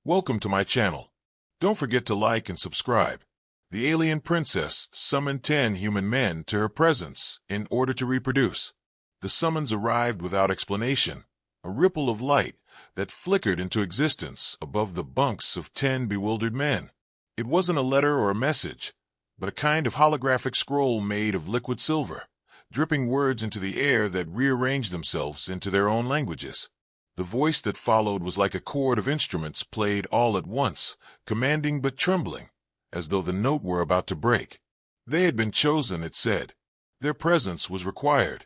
Welcome to my channel. Don't forget to like and subscribe. The alien princess summoned 10 human men to her presence in order to reproduce. The summons arrived without explanation, a ripple of light that flickered into existence above the bunks of 10 bewildered men. It wasn't a letter or a message, but a kind of holographic scroll made of liquid silver, dripping words into the air that rearranged themselves into their own languages. The voice that followed was like a chord of instruments played all at once, commanding but trembling, as though the note were about to break. They had been chosen, it said. Their presence was required.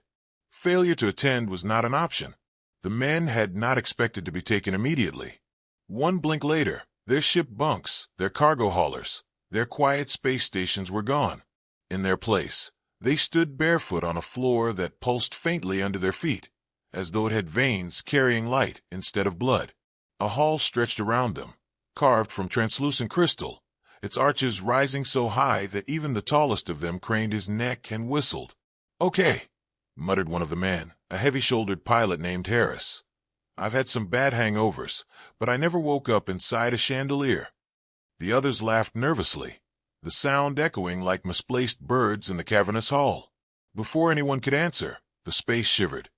Failure to attend was not an option. The men had not expected to be taken immediately. One blink later, their ship bunks, their cargo haulers, their quiet space stations were gone. In their place, they stood barefoot on a floor that pulsed faintly under their feet, as though it had veins carrying light instead of blood. A hall stretched around them, carved from translucent crystal, its arches rising so high that even the tallest of them craned his neck and whistled. "Okay," muttered one of the men, a heavy-shouldered pilot named Harris. "I've had some bad hangovers, but I never woke up inside a chandelier." The others laughed nervously, the sound echoing like misplaced birds in the cavernous hall. Before anyone could answer, the space shivered.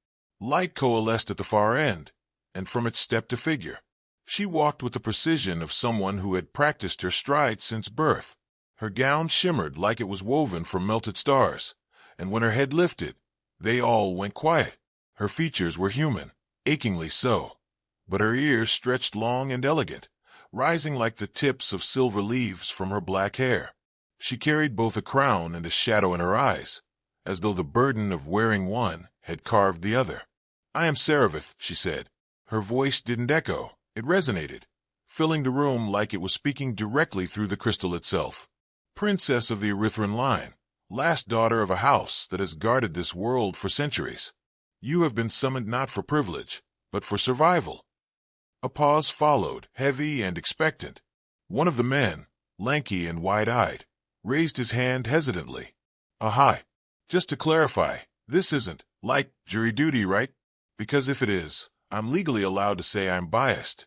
Light coalesced at the far end, and from it stepped a figure. She walked with the precision of someone who had practiced her stride since birth. Her gown shimmered like it was woven from melted stars, and when her head lifted, they all went quiet. Her features were human, achingly so, but her ears stretched long and elegant, rising like the tips of silver leaves from her black hair. She carried both a crown and a shadow in her eyes, as though the burden of wearing one had carved the other. "I am Seravith," she said. Her voice didn't echo, it resonated, filling the room like it was speaking directly through the crystal itself. "Princess of the Erythran line, last daughter of a house that has guarded this world for centuries. You have been summoned not for privilege, but for survival." A pause followed, heavy and expectant. One of the men, lanky and wide-eyed, raised his hand hesitantly. "Hi. Just to clarify, this isn't, like, jury duty, right? Because if it is, I'm legally allowed to say I'm biased."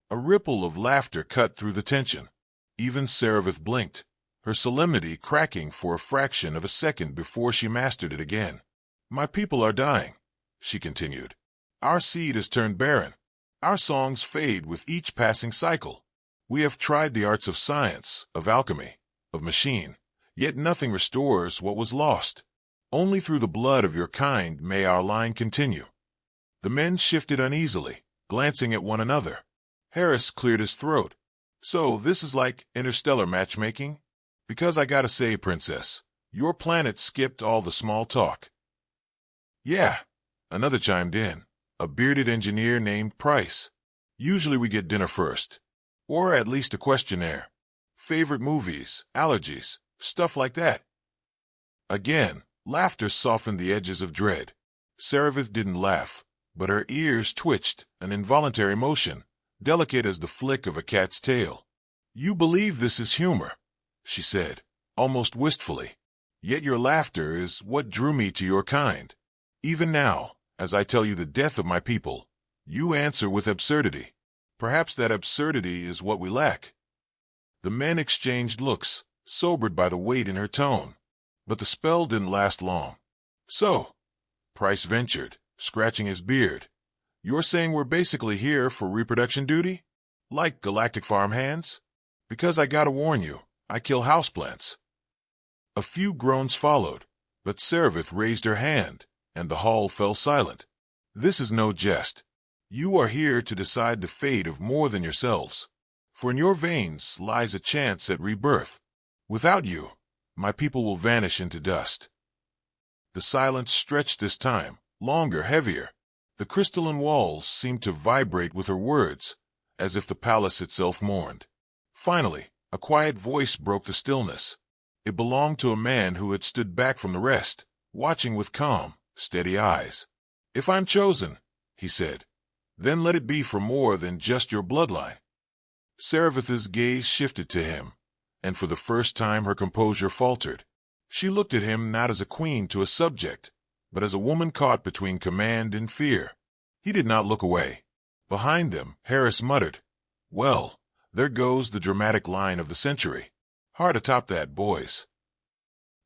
A ripple of laughter cut through the tension. Even Seravith blinked, her solemnity cracking for a fraction of a second before she mastered it again. "My people are dying," she continued. "Our seed has turned barren. Our songs fade with each passing cycle. We have tried the arts of science, of alchemy, of machine, yet nothing restores what was lost. Only through the blood of your kind may our line continue." The men shifted uneasily, glancing at one another. Harris cleared his throat. "So this is like interstellar matchmaking? Because I gotta say, Princess, your planet skipped all the small talk." "Yeah," another chimed in, a bearded engineer named Price. "Usually we get dinner first, or at least a questionnaire. Favorite movies, allergies, stuff like that." Again, laughter softened the edges of dread. Seravith didn't laugh, but her ears twitched, an involuntary motion, delicate as the flick of a cat's tail. "You believe this is humor," she said, almost wistfully. "Yet your laughter is what drew me to your kind. Even now, as I tell you the death of my people, you answer with absurdity. Perhaps that absurdity is what we lack." The men exchanged looks, sobered by the weight in her tone. But the spell didn't last long. "So," Price ventured, scratching his beard, "you're saying we're basically here for reproduction duty? Like galactic farm hands? Because I gotta warn you, I kill houseplants." A few groans followed, but Seravith raised her hand, and the hall fell silent. "This is no jest. You are here to decide the fate of more than yourselves. For in your veins lies a chance at rebirth. Without you, my people will vanish into dust." The silence stretched this time, longer, heavier. The crystalline walls seemed to vibrate with her words, as if the palace itself mourned. Finally, a quiet voice broke the stillness. It belonged to a man who had stood back from the rest, watching with calm, steady eyes. "If I'm chosen," he said, "then let it be for more than just your bloodline." Seravith's gaze shifted to him, and for the first time her composure faltered. She looked at him not as a queen to a subject, but as a woman caught between command and fear. He did not look away. Behind them, Harris muttered, Well, there goes the dramatic line of the century. Hard to top that, boys.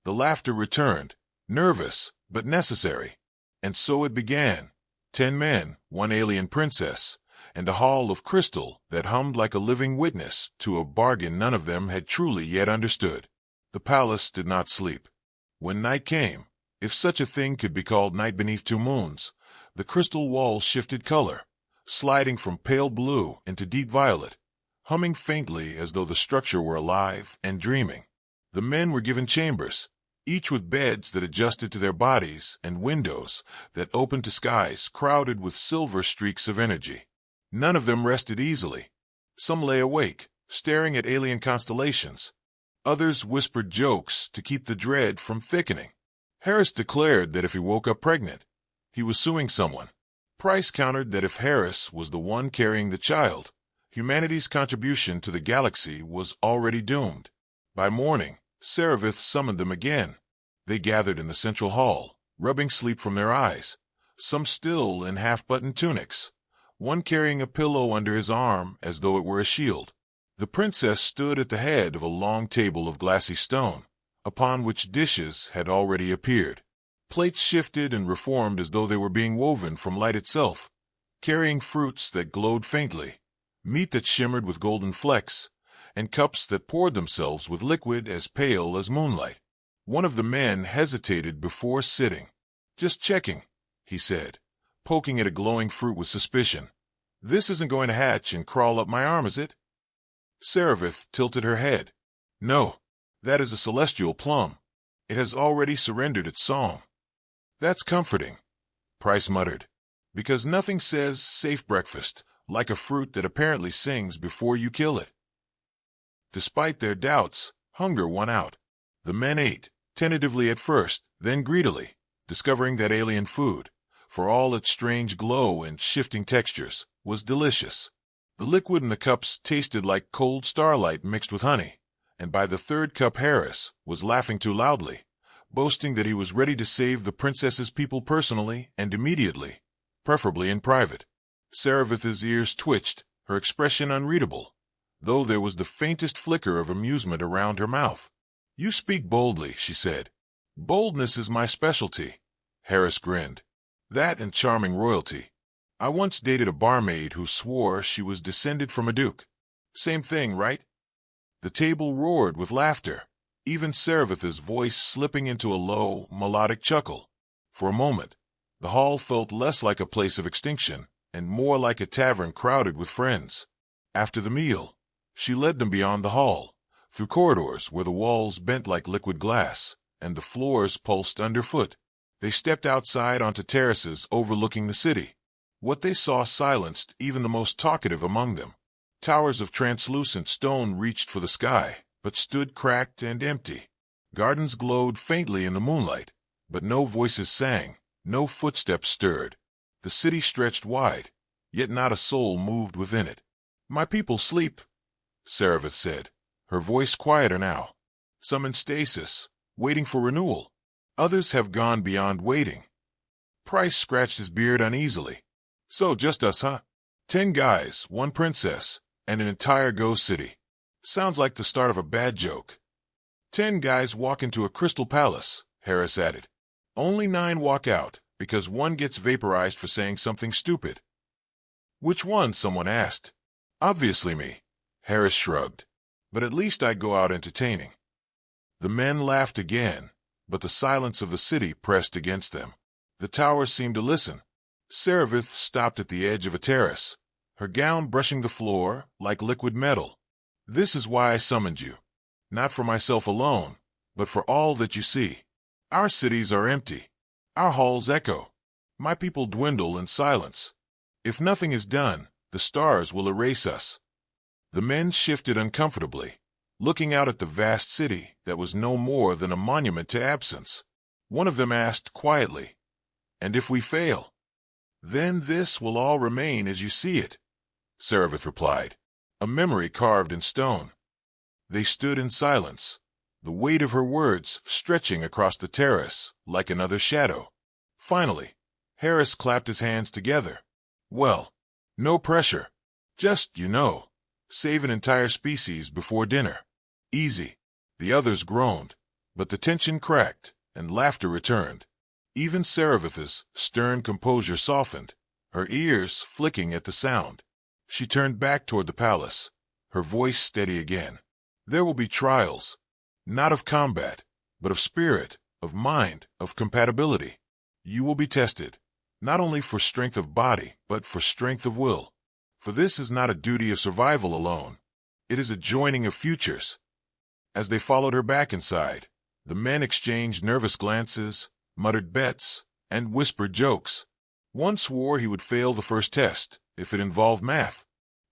The laughter returned, nervous, but necessary. And so it began. 10 men, 1 alien princess, and a hall of crystal that hummed like a living witness to a bargain none of them had truly yet understood. The palace did not sleep. When night came, if such a thing could be called night beneath 2 moons, the crystal walls shifted color, sliding from pale blue into deep violet, humming faintly as though the structure were alive and dreaming. The men were given chambers, each with beds that adjusted to their bodies and windows that opened to skies crowded with silver streaks of energy. None of them rested easily. Some lay awake, staring at alien constellations. Others whispered jokes to keep the dread from thickening. Harris declared that if he woke up pregnant, he was suing someone. Price countered that if Harris was the one carrying the child, humanity's contribution to the galaxy was already doomed. By morning, Seravith summoned them again. They gathered in the central hall, rubbing sleep from their eyes, some still in half-buttoned tunics, one carrying a pillow under his arm as though it were a shield. The princess stood at the head of a long table of glassy stone, upon which dishes had already appeared. Plates shifted and reformed as though they were being woven from light itself, carrying fruits that glowed faintly, meat that shimmered with golden flecks, and cups that poured themselves with liquid as pale as moonlight. One of the men hesitated before sitting. "Just checking," he said, poking at a glowing fruit with suspicion. "This isn't going to hatch and crawl up my arm, is it?" Seravith tilted her head. "No, that is a celestial plum. It has already surrendered its song." "That's comforting," Price muttered, "because nothing says safe breakfast like a fruit that apparently sings before you kill it." Despite their doubts, hunger won out. The men ate, tentatively at first, then greedily, discovering that alien food, for all its strange glow and shifting textures, was delicious. The liquid in the cups tasted like cold starlight mixed with honey, and by the 3rd cup Harris was laughing too loudly, boasting that he was ready to save the princess's people personally and immediately, preferably in private. Seravith's ears twitched, her expression unreadable, though there was the faintest flicker of amusement around her mouth. "You speak boldly," she said. "Boldness is my specialty." Harris grinned. "That and charming royalty. I once dated a barmaid who swore she was descended from a duke. Same thing, right?" The table roared with laughter, even Seravith's voice slipping into a low, melodic chuckle. For a moment, the hall felt less like a place of extinction and more like a tavern crowded with friends. After the meal, she led them beyond the hall, through corridors where the walls bent like liquid glass, and the floors pulsed underfoot. They stepped outside onto terraces overlooking the city. What they saw silenced even the most talkative among them. Towers of translucent stone reached for the sky, but stood cracked and empty. Gardens glowed faintly in the moonlight, but no voices sang, no footsteps stirred. The city stretched wide, yet not a soul moved within it. "My people sleep," Seravith said, her voice quieter now. "Some in stasis, waiting for renewal. Others have gone beyond waiting." Price scratched his beard uneasily. "So just us, huh? 10 guys, 1 princess, and an entire ghost city. Sounds like the start of a bad joke." 10 guys walk into a crystal palace," Harris added. "Only 9 walk out, because 1 gets vaporized for saying something stupid." "Which one?" someone asked. "Obviously me," Harris shrugged. "But at least I go out entertaining." The men laughed again, but the silence of the city pressed against them. The towers seemed to listen. Seravith stopped at the edge of a terrace, her gown brushing the floor like liquid metal. "This is why I summoned you. Not for myself alone, but for all that you see. Our cities are empty. Our halls echo. My people dwindle in silence. If nothing is done, the stars will erase us." The men shifted uncomfortably, looking out at the vast city that was no more than a monument to absence. One of them asked quietly, "And if we fail?" "Then this will all remain as you see it," Seravith replied, a memory carved in stone. They stood in silence, the weight of her words stretching across the terrace like another shadow. Finally, Harris clapped his hands together. "Well, no pressure. Just, Save an entire species before dinner. Easy. The others groaned, but the tension cracked, and laughter returned. Even Seravith's stern composure softened, her ears flicking at the sound. She turned back toward the palace, her voice steady again. There will be trials, not of combat, but of spirit, of mind, of compatibility. You will be tested, not only for strength of body, but for strength of will. For this is not a duty of survival alone. It is a joining of futures. As they followed her back inside, the men exchanged nervous glances, muttered bets, and whispered jokes. One swore he would fail the first test if it involved math.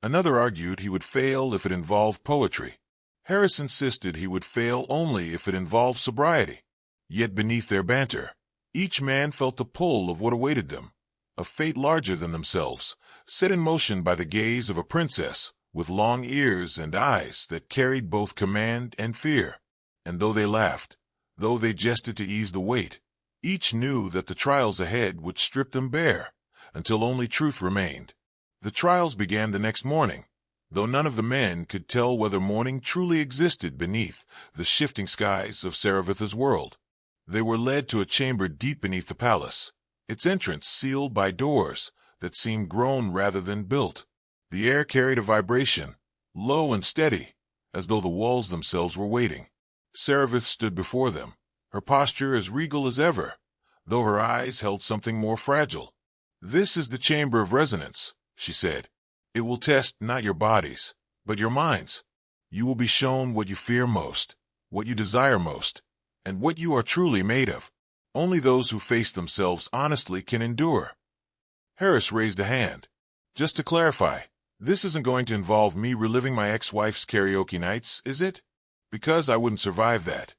Another argued he would fail if it involved poetry. Harris insisted he would fail only if it involved sobriety. Yet beneath their banter, each man felt the pull of what awaited them, a fate larger than themselves, set in motion by the gaze of a princess with long ears and eyes that carried both command and fear. And though they laughed, though they jested to ease the weight, each knew that the trials ahead would strip them bare, until only truth remained. The trials began the next morning, though none of the men could tell whether morning truly existed beneath the shifting skies of Seravith's world. They were led to a chamber deep beneath the palace, its entrance sealed by doors that seemed grown rather than built. The air carried a vibration, low and steady, as though the walls themselves were waiting. Seravith stood before them, her posture as regal as ever, though her eyes held something more fragile. "This is the chamber of resonance," she said. "It will test not your bodies, but your minds. You will be shown what you fear most, what you desire most, and what you are truly made of. Only those who face themselves honestly can endure." Harris raised a hand. "Just to clarify, this isn't going to involve me reliving my ex-wife's karaoke nights, is it? Because I wouldn't survive that."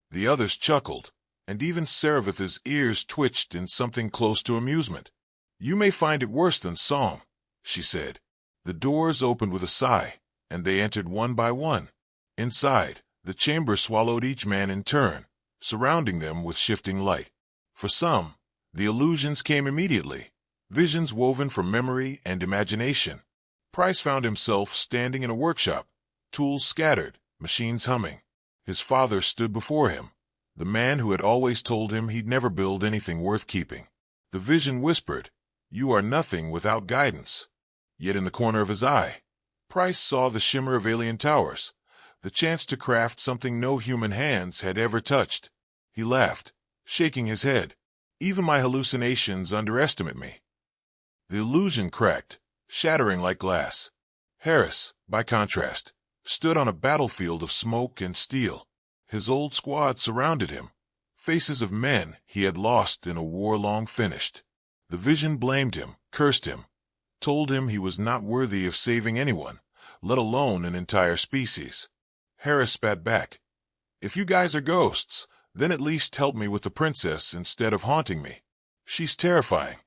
The others chuckled, and even Seravith's ears twitched in something close to amusement. "You may find it worse than song," she said. The doors opened with a sigh, and they entered one by one. Inside, the chamber swallowed each man in turn, surrounding them with shifting light. For some, the illusions came immediately, visions woven from memory and imagination. Price found himself standing in a workshop, tools scattered, machines humming. His father stood before him, the man who had always told him he'd never build anything worth keeping. The vision whispered, "You are nothing without guidance." Yet in the corner of his eye, Price saw the shimmer of alien towers, the chance to craft something no human hands had ever touched. He laughed, shaking his head. "Even my hallucinations underestimate me." The illusion cracked, shattering like glass. Harris, by contrast, stood on a battlefield of smoke and steel. His old squad surrounded him, faces of men he had lost in a war long finished. The vision blamed him, cursed him, told him he was not worthy of saving anyone, let alone an entire species. Harris spat back. "If you guys are ghosts, then at least help me with the princess instead of haunting me. She's terrifying."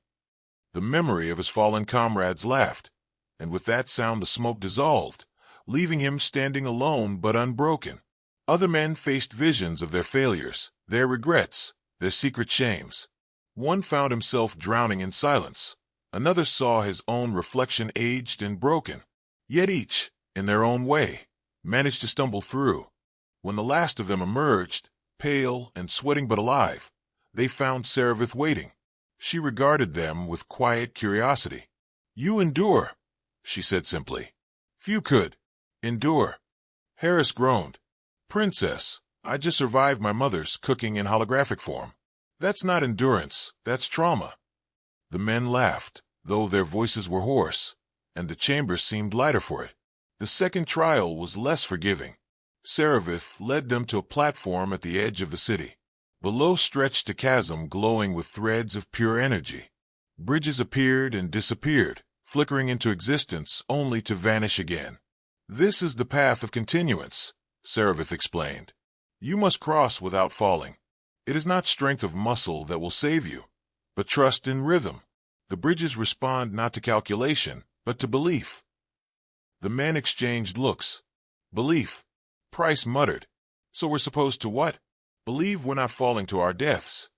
The memory of his fallen comrades laughed, and with that sound the smoke dissolved, leaving him standing alone but unbroken. Other men faced visions of their failures, their regrets, their secret shames. One found himself drowning in silence. Another saw his own reflection aged and broken. Yet each, in their own way, managed to stumble through. When the last of them emerged, pale and sweating but alive, they found Seravith waiting. She regarded them with quiet curiosity. "You endure," she said simply. "Few could. Endure." Harris groaned. "Princess, I just survived my mother's cooking in holographic form. That's not endurance, that's trauma." The men laughed, though their voices were hoarse, and the chamber seemed lighter for it. The second trial was less forgiving. Seravith led them to a platform at the edge of the city. Below stretched a chasm glowing with threads of pure energy. Bridges appeared and disappeared, flickering into existence only to vanish again. "This is the path of continuance," Seravith explained. "You must cross without falling. It is not strength of muscle that will save you, but trust in rhythm. The bridges respond not to calculation, but to belief." The men exchanged looks. "Belief," Price muttered. "So we're supposed to what? Believe we're not falling to our deaths?"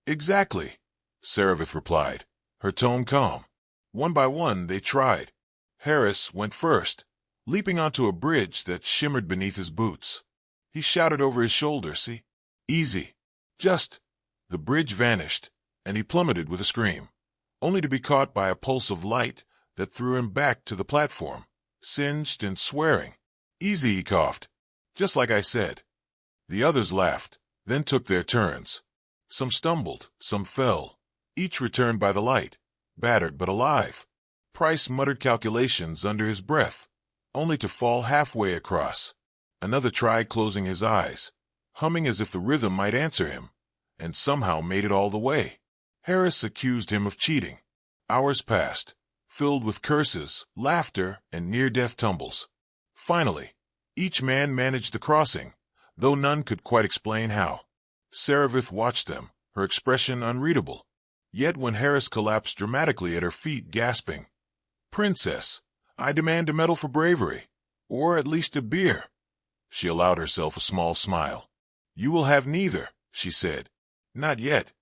"Exactly," Seravith replied, her tone calm. One by one they tried. Harris went first, leaping onto a bridge that shimmered beneath his boots. He shouted over his shoulder, "See? Easy. Just." The bridge vanished, and he plummeted with a scream, only to be caught by a pulse of light that threw him back to the platform, singed and swearing. "Easy," he coughed. "Just like I said." The others laughed, then took their turns. Some stumbled, some fell. Each returned by the light, battered but alive. Price muttered calculations under his breath, only to fall halfway across. Another tried closing his eyes, humming as if the rhythm might answer him, and somehow made it all the way. Harris accused him of cheating. Hours passed, filled with curses, laughter, and near-death tumbles. Finally, each man managed the crossing, though none could quite explain how. Seravith watched them, her expression unreadable. Yet when Harris collapsed dramatically at her feet, gasping, "Princess, I demand a medal for bravery, or at least a beer," she allowed herself a small smile. "You will have neither," she said. "Not yet."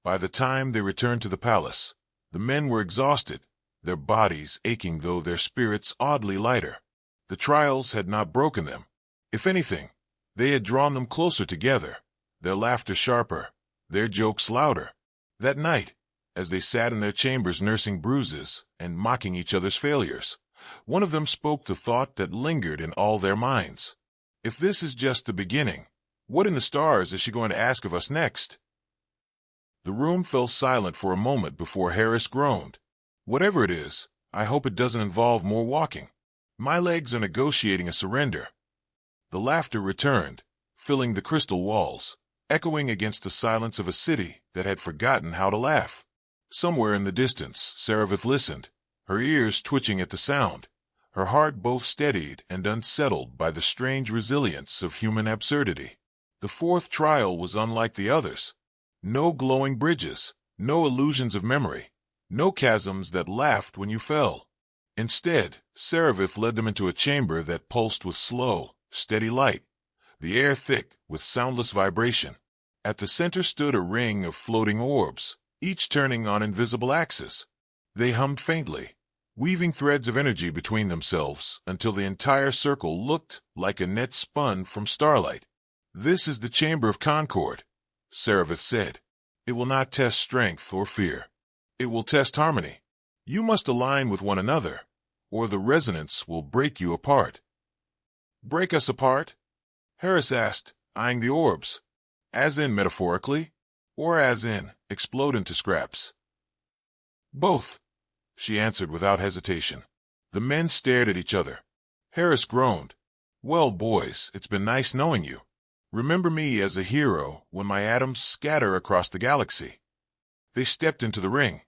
By the time they returned to the palace, the men were exhausted, their bodies aching though their spirits oddly lighter. The trials had not broken them. If anything, they had drawn them closer together, their laughter sharper, their jokes louder. That night, as they sat in their chambers nursing bruises and mocking each other's failures, one of them spoke the thought that lingered in all their minds. "If this is just the beginning, what in the stars is she going to ask of us next?" The room fell silent for a moment before Harris groaned. "Whatever it is, I hope it doesn't involve more walking. My legs are negotiating a surrender." The laughter returned, filling the crystal walls, echoing against the silence of a city that had forgotten how to laugh. Somewhere in the distance, Seravith listened, her ears twitching at the sound, her heart both steadied and unsettled by the strange resilience of human absurdity. The fourth trial was unlike the others. No glowing bridges, no illusions of memory, no chasms that laughed when you fell. Instead, Seravith led them into a chamber that pulsed with slow, steady light, the air thick with soundless vibration. At the center stood a ring of floating orbs, each turning on invisible axes. They hummed faintly, weaving threads of energy between themselves until the entire circle looked like a net spun from starlight. "This is the Chamber of Concord," Seravith said. "It will not test strength or fear. It will test harmony. You must align with one another, or the resonance will break you apart." "Break us apart?" Harris asked, eyeing the orbs. "As in metaphorically, or as in explode into scraps?" "Both," she answered without hesitation. The men stared at each other. Harris groaned. "Well, boys, it's been nice knowing you. Remember me as a hero when my atoms scatter across the galaxy." They stepped into the ring.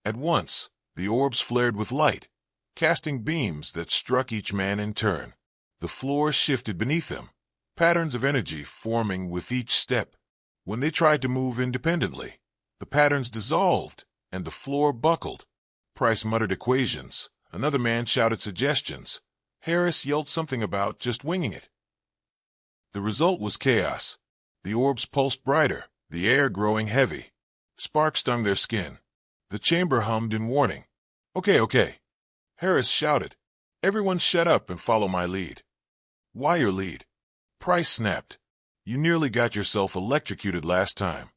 At once, the orbs flared with light, casting beams that struck each man in turn. The floor shifted beneath them, patterns of energy forming with each step. When they tried to move independently, the patterns dissolved and the floor buckled. Price muttered equations. Another man shouted suggestions. Harris yelled something about just winging it. The result was chaos. The orbs pulsed brighter, the air growing heavy. Sparks stung their skin. The chamber hummed in warning. Okay. Harris shouted. "Everyone shut up and follow my lead." "Why your lead?" Price snapped. "You nearly got yourself electrocuted last time."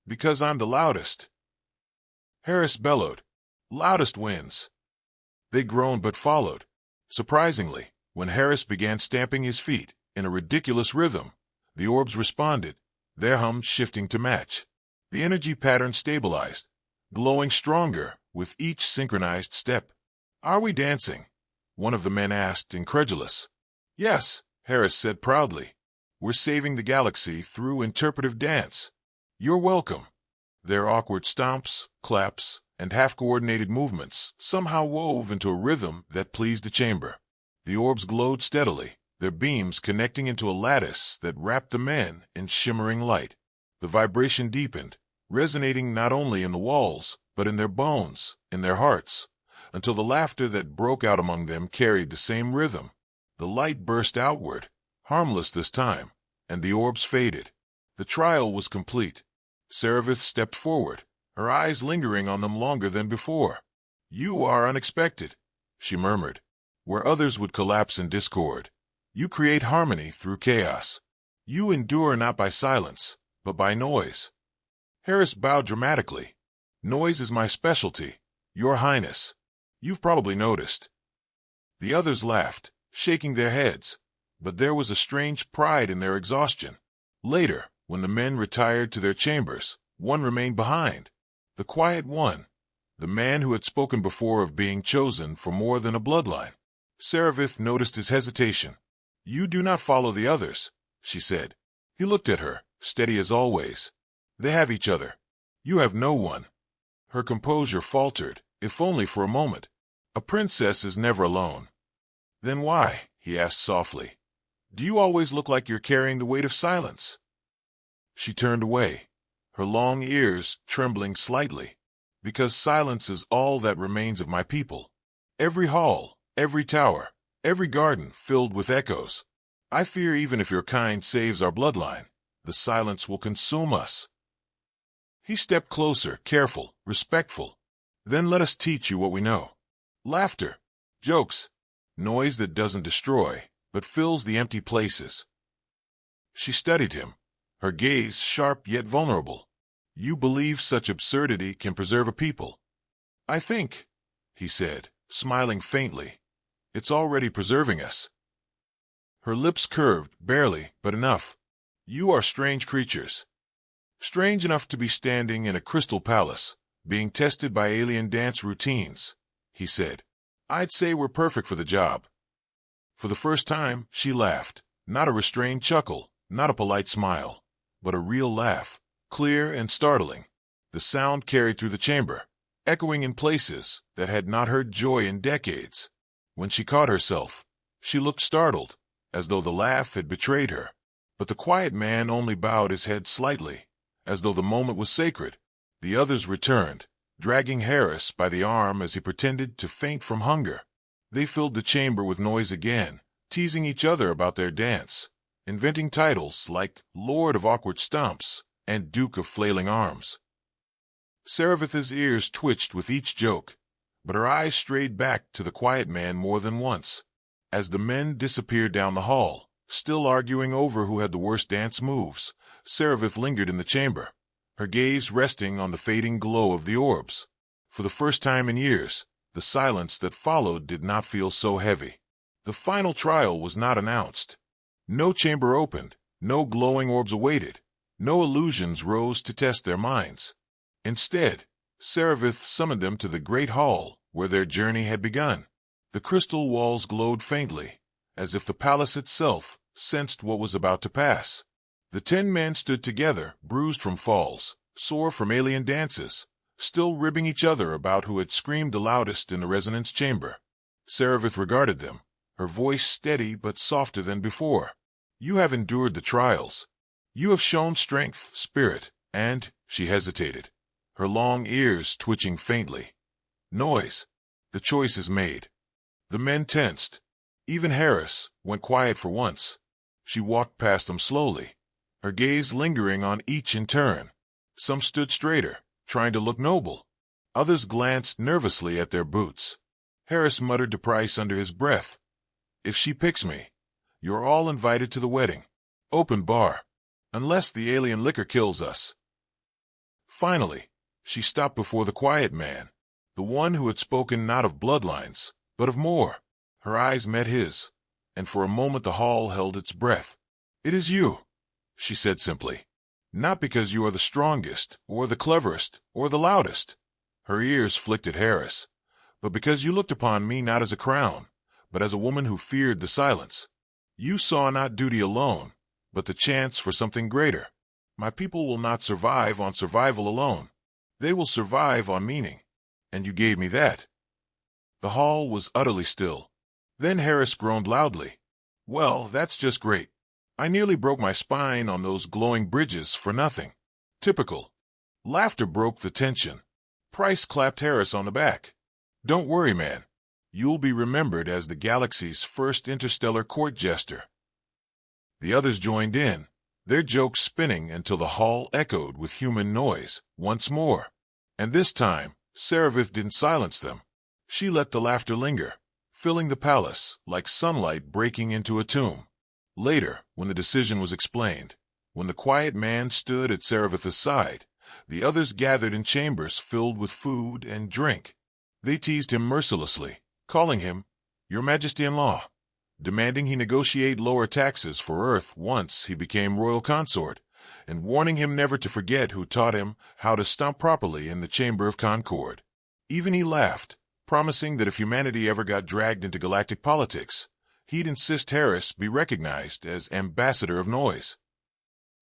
"Because I'm the loudest." Harris bellowed. "Loudest wins." They groaned but followed. Surprisingly, when Harris began stamping his feet in a ridiculous rhythm, the orbs responded, their hum shifting to match. The energy pattern stabilized, glowing stronger with each synchronized step. "Are we dancing?" one of the men asked, incredulous. "Yes," Harris said proudly. "We're saving the galaxy through interpretive dance. You're welcome." Their awkward stomps, claps, and half-coordinated movements somehow wove into a rhythm that pleased the chamber. The orbs glowed steadily, their beams connecting into a lattice that wrapped the men in shimmering light. The vibration deepened, resonating not only in the walls, but in their bones, in their hearts, until the laughter that broke out among them carried the same rhythm. The light burst outward, harmless this time, and the orbs faded. The trial was complete. Seravith stepped forward, her eyes lingering on them longer than before. "You are unexpected," she murmured. Where others would collapse in discord, you create harmony through chaos. You endure not by silence, but by noise. Harris bowed dramatically. Noise is my specialty, Your Highness. You've probably noticed. The others laughed, shaking their heads, but there was a strange pride in their exhaustion. Later, when the men retired to their chambers, one remained behind. The quiet one. The man who had spoken before of being chosen for more than a bloodline. Seravith noticed his hesitation. You do not follow the others, she said. He looked at her, steady as always. They have each other. You have no one. Her composure faltered, if only for a moment. A princess is never alone. Then why, he asked softly, do you always look like you're carrying the weight of silence? She turned away, her long ears trembling slightly. Because silence is all that remains of my people. Every hall, every tower, every garden filled with echoes. I fear even if your kind saves our bloodline, the silence will consume us. He stepped closer, careful, respectful. Then let us teach you what we know. Laughter, jokes, noise that doesn't destroy, but fills the empty places. She studied him, her gaze sharp yet vulnerable. You believe such absurdity can preserve a people? I think, he said, smiling faintly, it's already preserving us. Her lips curved, barely, but enough. You are strange creatures. Strange enough to be standing in a crystal palace, being tested by alien dance routines, he said. I'd say we're perfect for the job. For the first time, she laughed, not a restrained chuckle, not a polite smile, but a real laugh. Clear and startling, the sound carried through the chamber, echoing in places that had not heard joy in decades. When she caught herself, she looked startled, as though the laugh had betrayed her. But the quiet man only bowed his head slightly, as though the moment was sacred. The others returned, dragging Harris by the arm as he pretended to faint from hunger. They filled the chamber with noise again, teasing each other about their dance, inventing titles like Lord of Awkward Stumps and Duke of Flailing Arms. Seravith's ears twitched with each joke, but her eyes strayed back to the quiet man more than once. As the men disappeared down the hall, still arguing over who had the worst dance moves, Seravith lingered in the chamber, her gaze resting on the fading glow of the orbs. For the first time in years, the silence that followed did not feel so heavy. The final trial was not announced. No chamber opened, no glowing orbs awaited. No illusions rose to test their minds. Instead, Seravith summoned them to the great hall where their journey had begun. The crystal walls glowed faintly, as if the palace itself sensed what was about to pass. The 10 men stood together, bruised from falls, sore from alien dances, still ribbing each other about who had screamed the loudest in the resonance chamber. Seravith regarded them, her voice steady but softer than before. You have endured the trials. You have shown strength, spirit, and, she hesitated, her long ears twitching faintly. Noise. The choice is made. The men tensed. Even Harris went quiet for once. She walked past them slowly, her gaze lingering on each in turn. Some stood straighter, trying to look noble. Others glanced nervously at their boots. Harris muttered to Price under his breath, If she picks me, you're all invited to the wedding. Open bar. Unless the alien liquor kills us. Finally, she stopped before the quiet man, the one who had spoken not of bloodlines, but of more. Her eyes met his, and for a moment the hall held its breath. It is you, she said simply. Not because you are the strongest, or the cleverest, or the loudest. Her ears flicked at Harris. But because you looked upon me not as a crown, but as a woman who feared the silence. You saw not duty alone, but the chance for something greater. My people will not survive on survival alone. They will survive on meaning. And you gave me that. The hall was utterly still. Then Harris groaned loudly. Well, that's just great. I nearly broke my spine on those glowing bridges for nothing. Typical. Laughter broke the tension. Price clapped Harris on the back. Don't worry, man. You'll be remembered as the galaxy's first interstellar court jester. The others joined in, their jokes spinning until the hall echoed with human noise once more. And this time, Seravith didn't silence them. She let the laughter linger, filling the palace like sunlight breaking into a tomb. Later, when the decision was explained, when the quiet man stood at Seravith's side, the others gathered in chambers filled with food and drink. They teased him mercilessly, calling him, "Your Majesty-in-law," demanding he negotiate lower taxes for Earth once he became royal consort, and warning him never to forget who taught him how to stomp properly in the Chamber of Concord. Even he laughed, promising that if humanity ever got dragged into galactic politics, he'd insist Harris be recognized as ambassador of noise.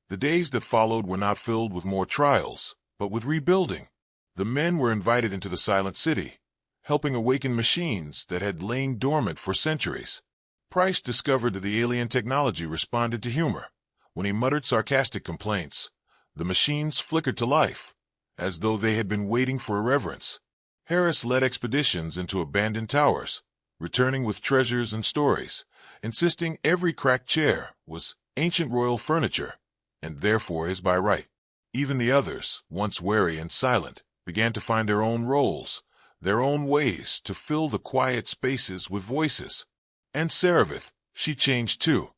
The days that followed were not filled with more trials, but with rebuilding. The men were invited into the Silent City, helping awaken machines that had lain dormant for centuries. Price discovered that the alien technology responded to humor. When he muttered sarcastic complaints, the machines flickered to life, as though they had been waiting for irreverence. Harris led expeditions into abandoned towers, returning with treasures and stories, insisting every cracked chair was ancient royal furniture, and therefore his by right. Even the others, once wary and silent, began to find their own roles, their own ways to fill the quiet spaces with voices. And Seravith, she changed too.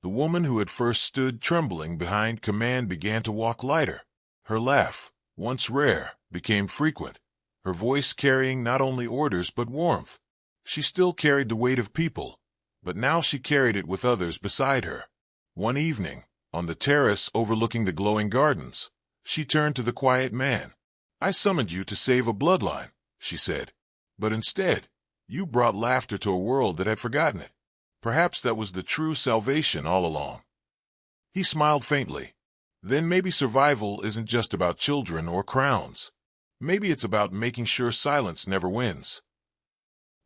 The woman who had first stood trembling behind command began to walk lighter. Her laugh, once rare, became frequent, her voice carrying not only orders but warmth. She still carried the weight of people, but now she carried it with others beside her. One evening, on the terrace overlooking the glowing gardens, she turned to the quiet man. "I summoned you to save a bloodline," she said. "But instead, you brought laughter to a world that had forgotten it. Perhaps that was the true salvation all along." He smiled faintly. "Then maybe survival isn't just about children or crowns. Maybe it's about making sure silence never wins."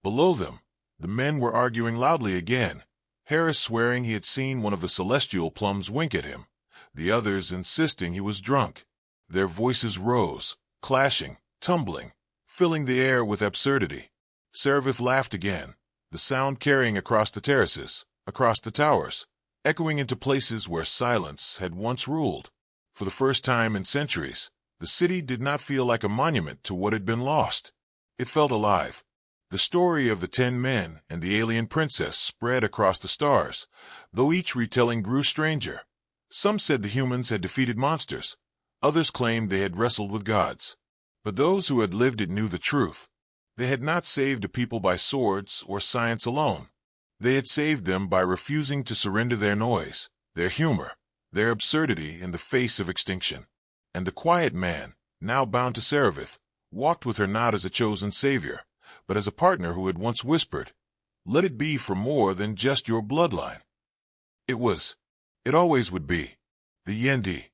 Below them, the men were arguing loudly again, Harris swearing he had seen one of the celestial plums wink at him, the others insisting he was drunk. Their voices rose, clashing, tumbling, filling the air with absurdity. Seravith laughed again, the sound carrying across the terraces, across the towers, echoing into places where silence had once ruled. For the first time in centuries, the city did not feel like a monument to what had been lost. It felt alive. The story of the 10 men and the alien princess spread across the stars, though each retelling grew stranger. Some said the humans had defeated monsters. Others claimed they had wrestled with gods. But those who had lived it knew the truth. They had not saved a people by swords or science alone. They had saved them by refusing to surrender their noise, their humor, their absurdity in the face of extinction. And the quiet man, now bound to Seravith, walked with her not as a chosen savior, but as a partner who had once whispered, "Let it be for more than just your bloodline." It always would be, the Yendi.